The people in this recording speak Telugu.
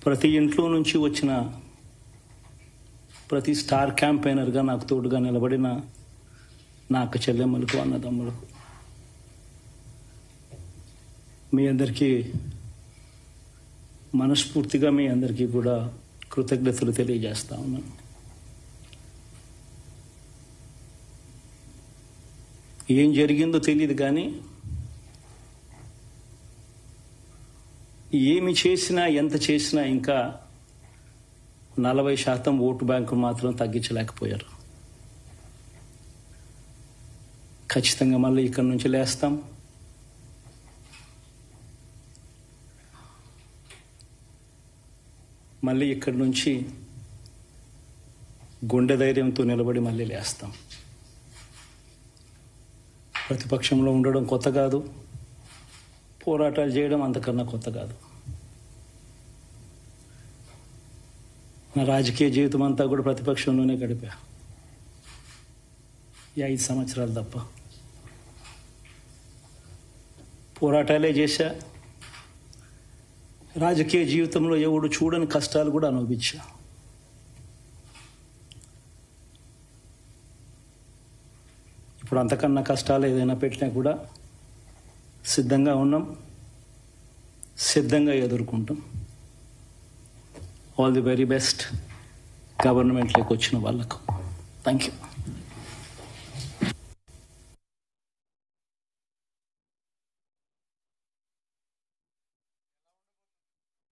ప్రతి ఇంట్లో నుంచి వచ్చిన ప్రతి స్టార్ క్యాంపెయినర్గా నాకు తోడుగా నిలబడిన నా అక్క చెల్లెమ్మలకు, అన్నదమ్ములకు, మీ అందరికీ మనస్ఫూర్తిగా మీ అందరికీ కూడా కృతజ్ఞతలు తెలియజేస్తా ఉన్నాను. ఏం జరిగిందో తెలియదు కానీ ఏమి చేసినా ఎంత చేసినా ఇంకా 40% ఓటు బ్యాంకు మాత్రం తగ్గించలేకపోయారు. ఖచ్చితంగా మళ్ళీ ఇక్కడి నుంచి లేస్తాం. మళ్ళీ ఇక్కడి నుంచి గుండె ధైర్యంతో నిలబడి మళ్ళీ లేస్తాం. ప్రతిపక్షంలో ఉండడం కొత్త కాదు, పోరాటాలు చేయడం అంతకన్నా కొత్త కాదు. నా రాజకీయ జీవితం అంతా కూడా ప్రతిపక్షంలోనే గడిపా, ఈ 5 సంవత్సరాలు తప్ప. పోరాటాలే చేశా. రాజకీయ జీవితంలో ఎవడు చూడని కష్టాలు కూడా అనుభవించా. ఇప్పుడు అంతకన్నా కష్టాలు ఏదైనా పెట్టినా కూడా సిద్ధంగా ఉన్నాం, సిద్ధంగా ఎదుర్కొంటాం. ఆల్ ది వెరీ బెస్ట్ గవర్నమెంట్లోకి వచ్చిన వాళ్ళకు. Thank you.